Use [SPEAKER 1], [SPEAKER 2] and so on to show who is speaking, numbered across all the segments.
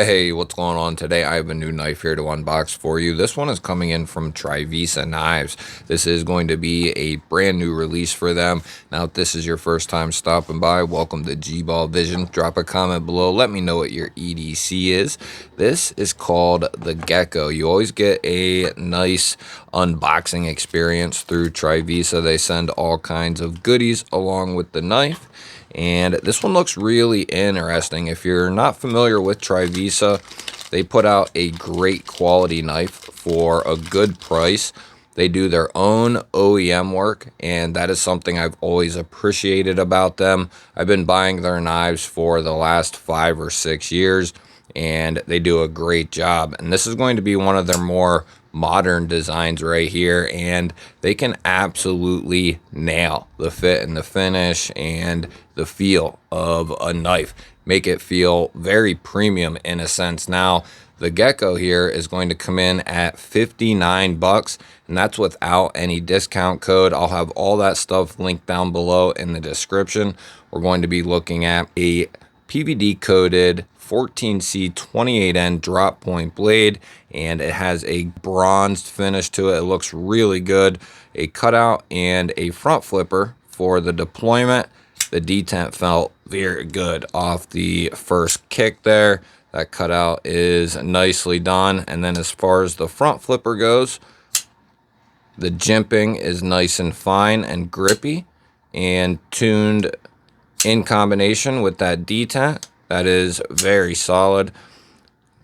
[SPEAKER 1] Hey, what's going on today? I have a new knife here to unbox for you. This one is coming in from Trivisa Knives. This is going to be a brand new release for them. Now, if this is your first time stopping by, welcome to GBall Vision. Drop a comment below. Let me know what your EDC is. This is called the Gecko. You always get a nice unboxing experience through Trivisa. They send all kinds of goodies along with the knife. And this one looks really interesting. If you're not familiar with Trivisa, they put out a great quality knife for a good price. They do their own OEM work, and that is something I've always appreciated about them. I've been buying their knives for the last 5 or 6 years, and they do a great job. And this is going to be one of their more modern designs right here, and they can absolutely nail the fit and the finish and the feel of a knife, make it feel very premium in a sense. Now, the Gecko here is going to come in at 59 bucks, and that's without any discount code. I'll have all that stuff linked down below in the description. We're going to be looking at a PVD coated 14C 28N drop point blade, and it has a bronzed finish to it. It looks really good. A cutout and a front flipper for the deployment. The detent felt very good off the first kick there. That cutout is nicely done. And then as far as the front flipper goes, the jimping is nice and fine and grippy and tuned in combination with that detent. That is very solid.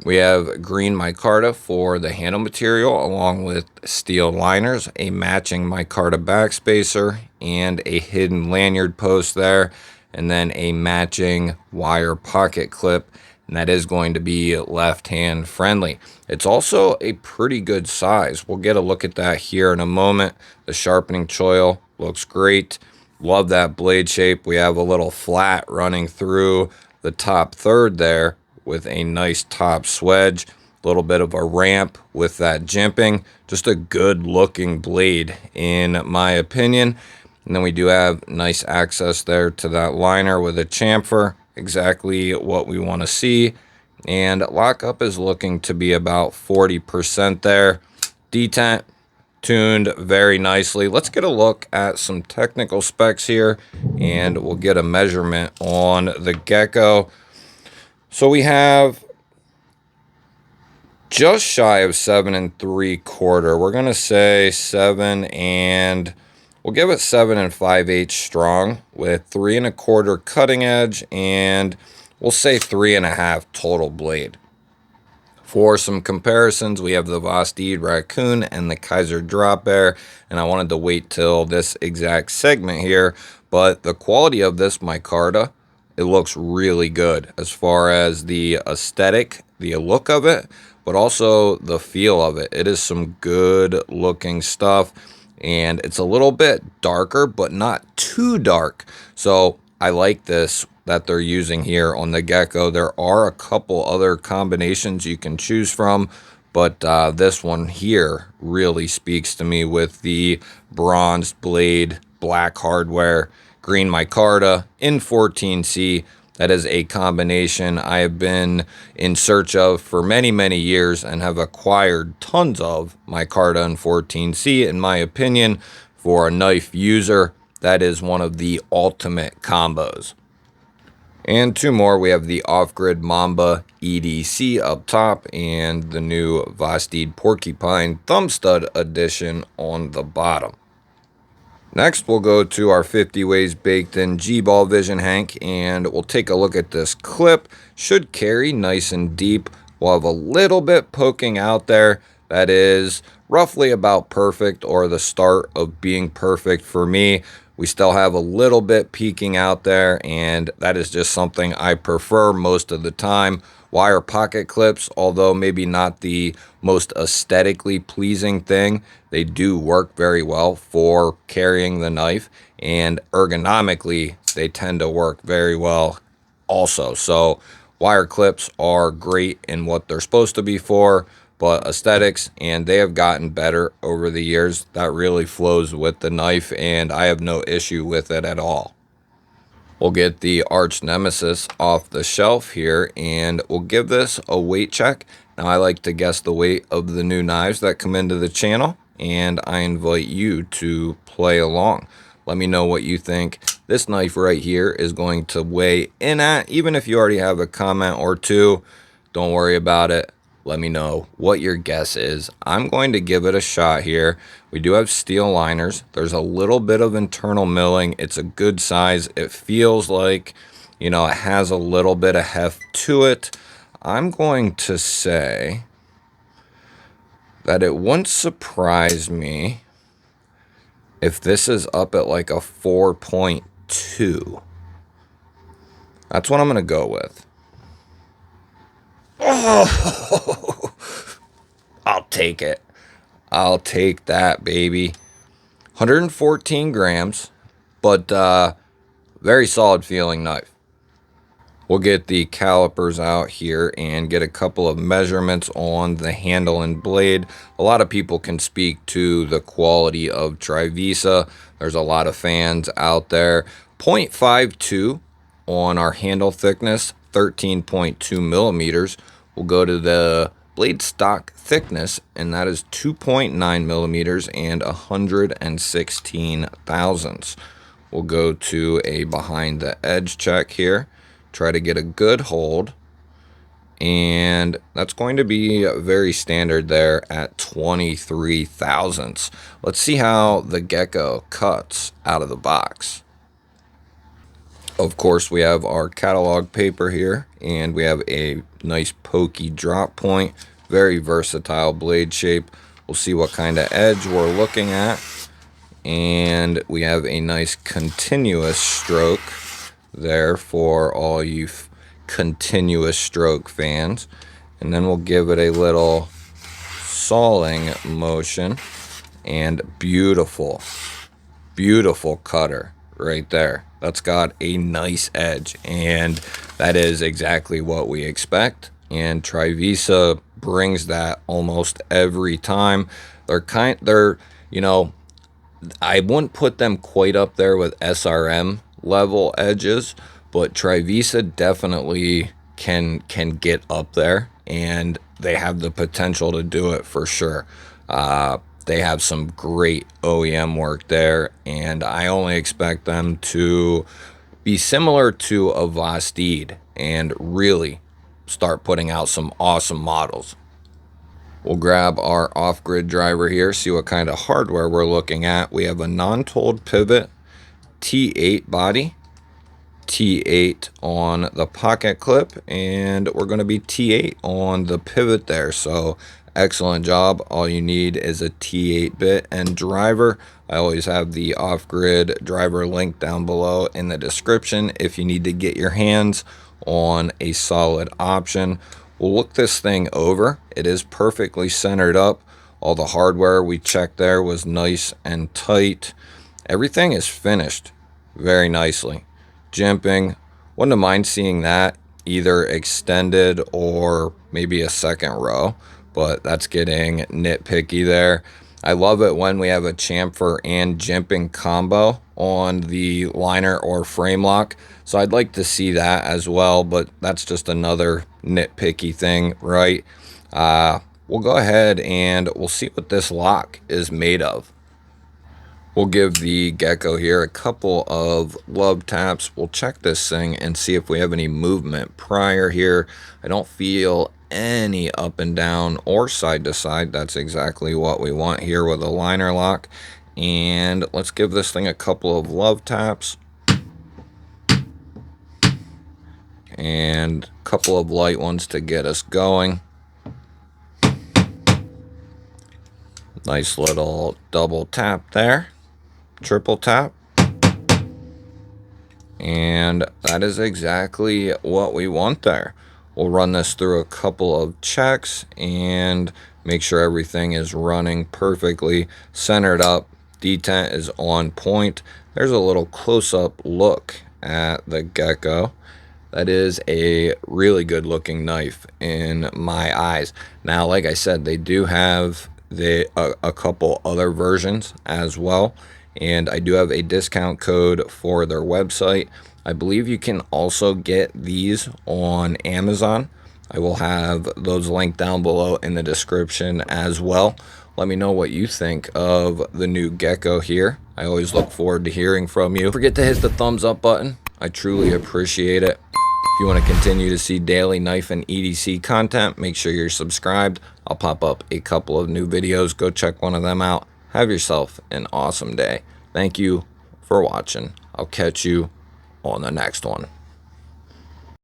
[SPEAKER 1] We have green micarta for the handle material along with steel liners, a matching micarta backspacer, and a hidden lanyard post there, and then a matching wire pocket clip, and that is going to be left hand friendly. It's also a pretty good size. We'll get a look at that here in a moment. The sharpening choil looks great. Love that blade shape. We have a little flat running through the top third there with a nice top swedge, a little bit of a ramp with that jimping. Just a good looking blade in my opinion. And then we do have nice access there to that liner with a chamfer, exactly what we want to see. And lockup is looking to be about 40% there. Detent tuned very nicely. Let's get a look at some technical specs here, and we'll get a measurement on the Gecko. So we have just shy of 7 3/4. We're gonna say 7 and we'll give it 7 5/8 strong with 3 1/4 cutting edge, and we'll say 3 1/2 total blade. For some comparisons, we have the Vosteed Raccoon and the Kaiser Drop Bear, and I wanted to wait till this exact segment here, but the quality of this micarta, it looks really good as far as the aesthetic, the look of it, but also the feel of it. It is some good looking stuff, and it's a little bit darker, but not too dark. So I like this that they're using here on the Gecko. There are a couple other combinations you can choose from, but this one here really speaks to me with the bronzed blade, black hardware, green micarta in 14C. That is a combination I have been in search of for many, many years and have acquired tons of micarta in 14C. In my opinion, for a knife user, that is one of the ultimate combos. And two more, we have the off-grid Mamba EDC up top and the new Vosteed Porcupine Thumb Stud Edition on the bottom. Next, we'll go to our 50 Ways Baked In GBall Vision Hank, and we'll take a look at this clip. Should carry nice and deep. We'll have a little bit poking out there. That is roughly about perfect, or the start of being perfect for me. We still have a little bit peeking out there, and that is just something I prefer most of the time. Wire pocket clips, although maybe not the most aesthetically pleasing thing, they do work very well for carrying the knife, and ergonomically they tend to work very well also. So wire clips are great in what they're supposed to be for, but aesthetics, and they have gotten better over the years. That really flows with the knife, and I have no issue with it at all. We'll get the arch nemesis off the shelf here, and we'll give this a weight check. Now, I like to guess the weight of the new knives that come into the channel, and I invite you to play along. Let me know what you think this knife right here is going to weigh in at. Even if you already have a comment or two, don't worry about it. Let me know what your guess is. I'm going to give it a shot here. We do have steel liners. There's a little bit of internal milling. It's a good size. It feels like, you know, it has a little bit of heft to it. I'm going to say that it wouldn't surprise me if this is up at like a 4.2. That's what I'm going to go with. Oh, I'll take it. I'll take that, baby. 114 grams, but very solid feeling knife. We'll get the calipers out here and get a couple of measurements on the handle and blade. A lot of people can speak to the quality of Trivisa. There's a lot of fans out there. 0.52 on our handle thickness, 13.2 millimeters. We'll go to the blade stock thickness, and that is 2.9 millimeters and 116 thousandths. We'll go to a behind the edge check here. Try to get a good hold, and that's going to be very standard there at 23 thousandths. Let's see how the Gecko cuts out of the box. Of course, we have our catalog paper here, and we have a nice pokey drop point. Very versatile blade shape. We'll see what kind of edge we're looking at, and we have a nice continuous stroke there for all you continuous stroke fans. And then we'll give it a little sawing motion, and beautiful cutter right there. That's got a nice edge, and that is exactly what we expect, and Trivisa brings that almost every time. They're you know, I wouldn't put them quite up there with SRM level edges, but Trivisa definitely can get up there, and they have the potential to do it for sure. They have some great OEM work there, and I only expect them to be similar to a Vastid and really start putting out some awesome models. We'll grab our off-grid driver here, see what kind of hardware we're looking at. We have a non-told pivot, T8 body, T8 on the pocket clip, and we're going to be T8 on the pivot there. So excellent job. All you need is a T8 bit and driver. I always have the off-grid driver link down below in the description if you need to get your hands on a solid option. We'll look this thing over. It is perfectly centered up. All the hardware we checked there was nice and tight. Everything is finished very nicely. Jimping, wouldn't mind seeing that either extended or maybe a second row, but that's getting nitpicky there. I love it when we have a chamfer and jimping combo on the liner or frame lock, so I'd like to see that as well, but that's just another nitpicky thing, right? We'll go ahead and we'll see what this lock is made of. We'll give the Gecko here a couple of love taps. We'll check this thing and see if we have any movement prior here. I don't feel any up and down or side to side. That's exactly what we want here with a liner lock. And let's give this thing a couple of love taps. And a couple of light ones to get us going. Nice little double tap there. Triple tap, and that is exactly what we want there. We'll run this through a couple of checks and make sure everything is running perfectly centered up. Detent is on point. There's a little close-up look at the Gecko. That is a really good looking knife in my eyes. Now, like I said, they do have a couple other versions as well, and I do have a discount code for their website. I believe you can also get these on Amazon. I will have those linked down below in the description as well. Let me know what you think of the new Gecko here. I always look forward to hearing from you. Don't forget to hit the thumbs up button. I truly appreciate it. If you want to continue to see daily knife and EDC content, make sure you're subscribed. I'll pop up a couple of new videos. Go check one of them out. Have yourself an awesome day. Thank you for watching. I'll catch you on the next one.